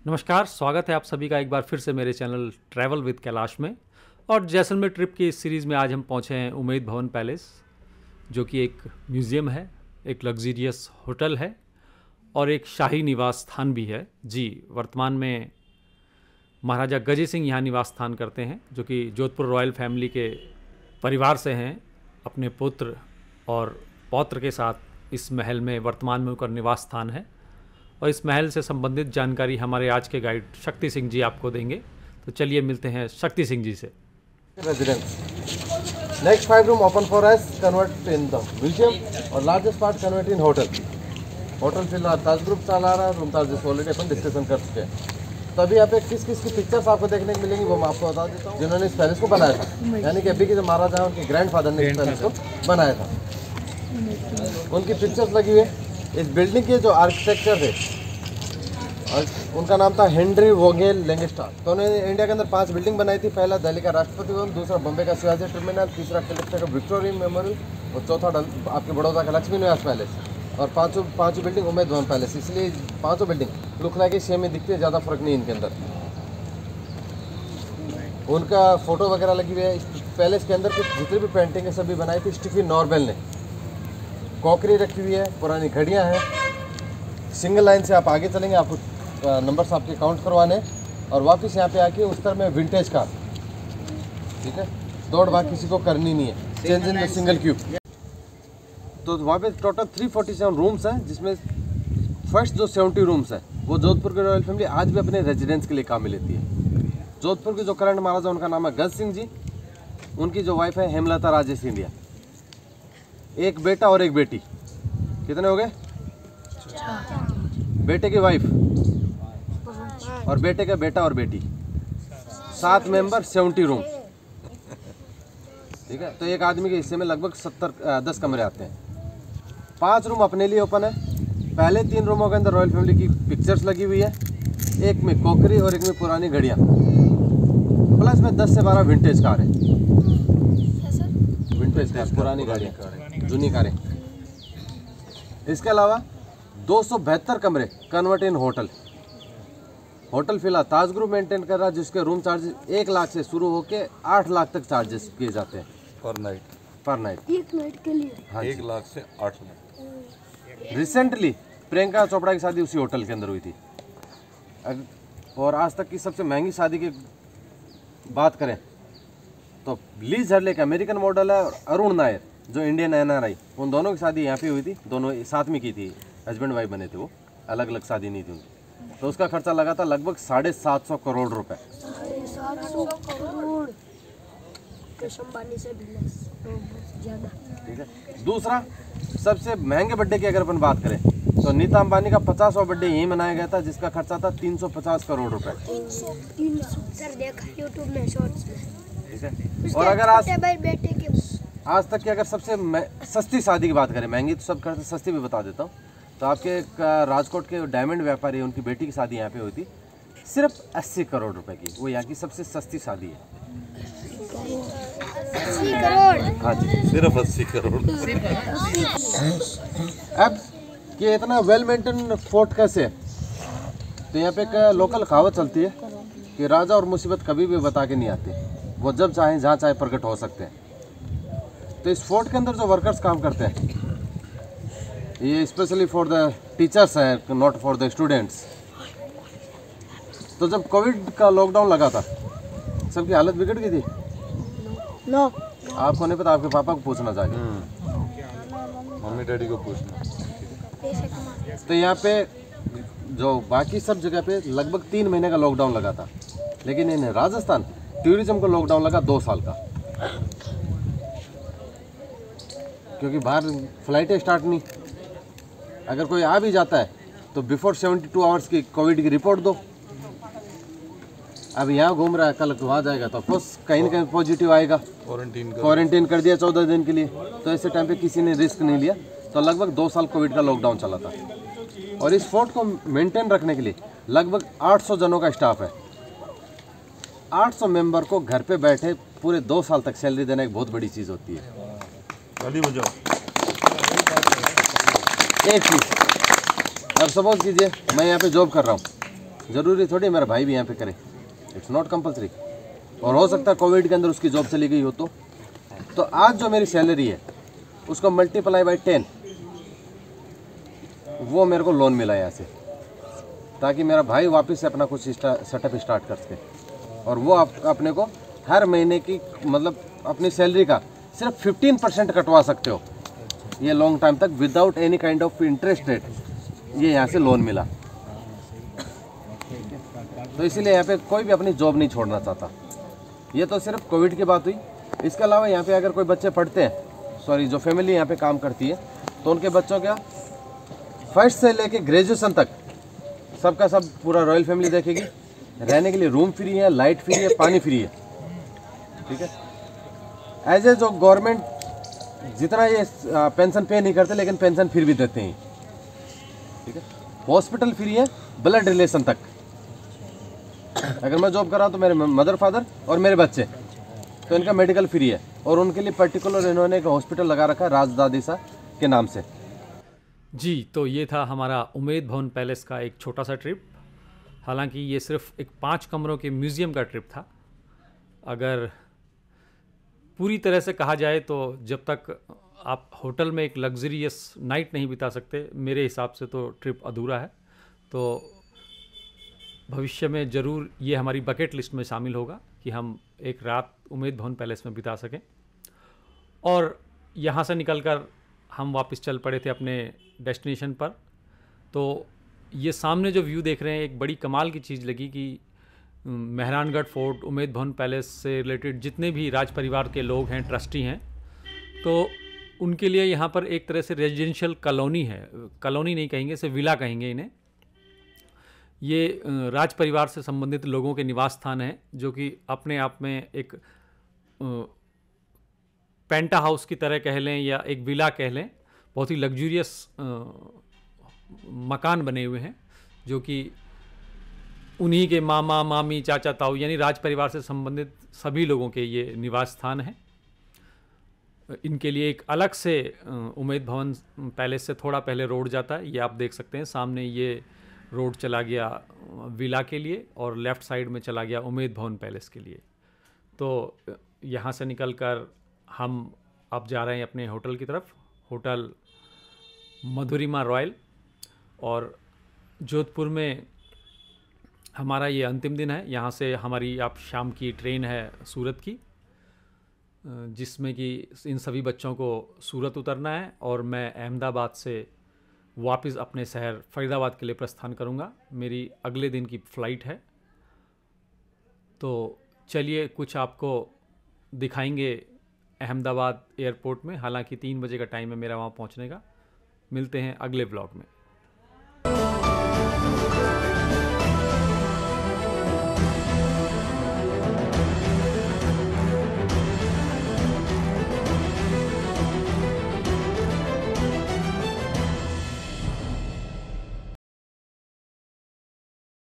नमस्कार, स्वागत है आप सभी का एक बार फिर से मेरे चैनल ट्रैवल विद कैलाश में। और जैसलमेर ट्रिप की इस सीरीज़ में आज हम पहुंचे हैं उम्मेद भवन पैलेस, जो कि एक म्यूज़ियम है, एक लग्जीरियस होटल है और एक शाही निवास स्थान भी है। जी, वर्तमान में महाराजा गजे सिंह यहाँ निवास स्थान करते हैं, जो कि जोधपुर रॉयल फैमिली के परिवार से हैं। अपने पुत्र और पौत्र के साथ इस महल में वर्तमान में उनका निवास स्थान है और इस महल से संबंधित जानकारी हमारे आज के गाइड शक्ति सिंह जी आपको देंगे। तो चलिए मिलते हैं शक्ति सिंह जी से। Residence. Next 5 room open for us, convert in the museum और largest part convert in hotel. Hotel फिलहाल ताज ग्रुप चला रहा है, रूम चार्जेस ऑलरेडी अपन डिस्कशन कर चुके हैं। तो अभी यहाँ पे किस किस की पिक्चर्स आपको देखने को मिलेंगी वो मैं आपको बता देता हूँ, जिन्होंने इस पैलेस को बनाया था। यानी कि अभी के जो महाराजा हैं उनके ग्रैंडफादर ने इस पैलेस को बनाया था, उनकी पिक्चर्स लगी हुई है। इस बिल्डिंग के जो आर्किटेक्चर थे और उनका नाम था हेनरी वोगेल लैंगस्टर। तो उन्होंने इंडिया के अंदर 5 बिल्डिंग बनाई थी। पहला दिल्ली का राष्ट्रपति भवन, दूसरा बॉम्बे का शिवाजी टर्मिनल, तीसरा कलकत्ता का विक्टोरिया मेमोरियल और चौथा आपके बड़ौदा का लक्ष्मी निवास पैलेस और पांचों बिल्डिंग उम्मेद भवन पैलेस। इसलिए पांचों बिल्डिंग लुक लाइक सेम में दिखती है, ज़्यादा फर्क नहीं इनके अंदर। उनका फोटो वगैरह लगी हुई है। इस पैलेस के अंदर कुछ जितनी भी पेंटिंग है सभी बनाई थी स्टीफन नॉर्बेल ने। कॉकरी रखी हुई है, पुरानी घड़ियाँ हैं। सिंगल लाइन से आप आगे चलेंगे, आपको नंबर्स आपके काउंट करवाने और वापस यहाँ पे आके उस तरह में विंटेज कार, ठीक है, दौड़ भाग किसी को करनी नहीं है, change in the single cube. तो वहाँ पे टोटल 347 रूम्स हैं, जिसमें फर्स्ट जो 70 रूम्स हैं वो जोधपुर के रॉयल फैमिली आज भी अपने रेजिडेंस के लिए काम में लेती है। जोधपुर के जो करंट महाराजा उनका नाम है गज सिंह जी, उनकी जो वाइफ है हेमलता राजे सिंधिया, एक बेटा और एक बेटी। कितने हो गए? बेटे की वाइफ और बेटे का बेटा और बेटी, 7 मेंबर 70 रूम, ठीक है। तो एक आदमी के हिस्से में लगभग 10 कमरे आते हैं। 5 रूम अपने लिए ओपन है। पहले 3 रूमों के अंदर रॉयल फैमिली की पिक्चर्स लगी हुई है, एक में कॉकरी और एक में पुरानी घड़ियाँ, प्लस में 10 से 12 विंटेज कार है। विंटेज कार, पुरानी गाड़ियाँ, जूनी कारें। इसके अलावा 272 कमरे कन्वर्ट इन होटल। होटल फिलहाल ताज ग्रुप मेंटेन कर रहा है, जिसके रूम चार्जेस 1 लाख से शुरू होकर 8 लाख तक चार्जेस किए जाते हैं पर नाइट। एक नाइट के लिए। हाँ, 1 लाख से 8 लाख। रिसेंटली प्रियंका चोपड़ा की शादी उसी होटल के अंदर हुई थी। और आज तक की सबसे महंगी शादी की बात करें तो लीज हर्ले का अमेरिकन मॉडल है और अरुण नायर जो इंडियन NRI, उन दोनों की शादी यहाँ पे हुई थी। दोनों साथ में की थी, हस्बैंड वाइफ बने थे, वो अलग अलग शादी नहीं थी उनकी। तो उसका खर्चा लगा था लगभग 750 करोड़ रुपए। 750 करोड़ अंबानी से भी ज़्यादा, ठीक है। दूसरा सबसे महंगे बर्थडे की अगर अपन बात करें तो नीता अंबानी का 50वां बर्थडे यहीं मनाया गया था, जिसका खर्चा था 350 करोड़ रुपए। 300 सर देखा यूट्यूब में शॉर्ट्स में, ठीक है। और अगर बेटे के आज तक की अगर सबसे सस्ती शादी की बात करें, महंगी तो सब करते, सस्ती भी बता देता हूँ, तो आपके राजकोट के डायमंड व्यापारी, उनकी बेटी की शादी यहाँ पे हुई थी, सिर्फ 80 करोड़ रुपए की। वो यहाँ की सबसे सस्ती शादी है। 80 करोड़? हाँ जी, सिर्फ 80 करोड़। अब कि इतना वेल मेंटेन फोर्ट कैसे है, तो यहाँ पे एक लोकल कहावत चलती है कि राजा और मुसीबत कभी भी बता के नहीं आती, वो जब चाहे जहाँ चाहे प्रकट हो सकते हैं। तो इस फोर्ट के अंदर जो वर्कर्स काम करते हैं, ये स्पेशली फॉर द टीचर्स है, नॉट फॉर द स्टूडेंट्स। तो जब कोविड का लॉकडाउन लगा था, सबकी हालत बिगड़ गई थी। नो, आपको नहीं पता, आपके पापा को पूछना चाहिए, मम्मी डैडी को पूछना। तो यहाँ पे जो बाकी सब जगह पे लगभग 3 महीने का लॉकडाउन लगा था, लेकिन इन राजस्थान टूरिज्म को लॉकडाउन लगा 2 साल का, क्योंकि बाहर फ्लाइटें स्टार्ट नहीं। अगर कोई आ भी जाता है तो बिफोर 72 आवर्स की कोविड की रिपोर्ट दो। अब यहाँ घूम रहा है, कल वहाँ जाएगा तो ऑफकोर्स कहीं ना कहीं पॉजिटिव आएगा, क्वारंटीन कर दिया 14 दिन के लिए। तो ऐसे टाइम पे किसी ने रिस्क नहीं लिया। तो लगभग 2 साल कोविड का लॉकडाउन चला था। और इस फोर्ट को मेंटेन रखने के लिए लगभग 800 जनों का स्टाफ है। 800 मेंबर को घर पे बैठे पूरे 2 साल तक सैलरी देना एक बहुत बड़ी चीज़ होती है। एक चीज़, अब सपोज कीजिए मैं यहाँ पे जॉब कर रहा हूँ, ज़रूरी थोड़ी मेरा भाई भी यहाँ पे करे, इट्स नॉट कंपल्सरी। और हो सकता है कोविड के अंदर उसकी जॉब चली गई हो तो आज जो मेरी सैलरी है उसको मल्टीप्लाई बाई 10 वो मेरे को लोन मिला यहाँ से, ताकि मेरा भाई वापस से अपना कुछ सेटअप स्टार्ट कर सके। और वो अपने को हर महीने की मतलब अपनी सैलरी का सिर्फ 15% कटवा सकते हो ये लॉन्ग टाइम तक without any kind of interest rate, ये यहाँ से लोन मिला। तो इसीलिए यहाँ पे कोई भी अपनी जॉब नहीं छोड़ना चाहता। ये तो सिर्फ कोविड की बात हुई। इसके अलावा यहाँ पे अगर कोई बच्चे पढ़ते हैं, सॉरी जो फैमिली यहाँ पे काम करती है, तो उनके बच्चों का फर्स्ट से लेके ग्रेजुएशन तक सबका सब पूरा रॉयल फैमिली देखेगी। रहने के लिए रूम फ्री है, लाइट फ्री है, पानी फ्री है, ठीक है। एज ए जो गवर्नमेंट जितना ये पेंशन पे नहीं करते लेकिन पेंशन फिर भी देते हैं, ठीक है। हॉस्पिटल फ्री है, ब्लड रिलेशन तक। अगर मैं जॉब कर रहा हूँ तो मेरे मदर फादर और मेरे बच्चे, तो इनका मेडिकल फ्री है। और उनके लिए पर्टिकुलर इन्होंने एक हॉस्पिटल लगा रखा है राजदादीसा के नाम से। जी, तो ये था हमारा उमेद भवन पैलेस का एक छोटा सा ट्रिप। हालांकि ये सिर्फ एक 5 कमरों के म्यूज़ियम का ट्रिप था। अगर पूरी तरह से कहा जाए तो जब तक आप होटल में एक लग्जरियस नाइट नहीं बिता सकते, मेरे हिसाब से तो ट्रिप अधूरा है। तो भविष्य में ज़रूर ये हमारी बकेट लिस्ट में शामिल होगा कि हम एक रात उमेद भवन पैलेस में बिता सकें। और यहाँ से निकलकर हम वापस चल पड़े थे अपने डेस्टिनेशन पर। तो ये सामने जो व्यू देख रहे हैं, एक बड़ी कमाल की चीज़ लगी कि मेहरानगढ़ फोर्ट, उमेद भवन पैलेस से रिलेटेड जितने भी राज परिवार के लोग हैं, ट्रस्टी हैं, तो उनके लिए यहाँ पर एक तरह से रेजिडेंशियल कॉलोनी है। कॉलोनी नहीं कहेंगे, इसे विला कहेंगे इन्हें। ये राज परिवार से संबंधित लोगों के निवास स्थान है, जो कि अपने आप में एक पेंटा हाउस की तरह कह लें या एक विला कह लें। बहुत ही लग्जूरियस मकान बने हुए हैं, जो कि उन्हीं के मामा मामी चाचा ताऊ यानी राज परिवार से संबंधित सभी लोगों के ये निवास स्थान हैं। इनके लिए एक अलग से उमेद भवन पैलेस से थोड़ा पहले रोड जाता है, ये आप देख सकते हैं सामने। ये रोड चला गया विला के लिए और लेफ़्ट साइड में चला गया उमेद भवन पैलेस के लिए। तो यहाँ से निकलकर हम अब जा रहे हैं अपने होटल की तरफ, होटल मधुरिमा रॉयल। और जोधपुर में हमारा ये अंतिम दिन है। यहाँ से हमारी अब शाम की ट्रेन है सूरत की, जिसमें कि इन सभी बच्चों को सूरत उतरना है और मैं अहमदाबाद से वापस अपने शहर फरीदाबाद के लिए प्रस्थान करूँगा। मेरी अगले दिन की फ़्लाइट है। तो चलिए कुछ आपको दिखाएंगे अहमदाबाद एयरपोर्ट में। हालांकि 3 बजे का टाइम है मेरा वहाँ पहुँचने का। मिलते हैं अगले व्लॉग में।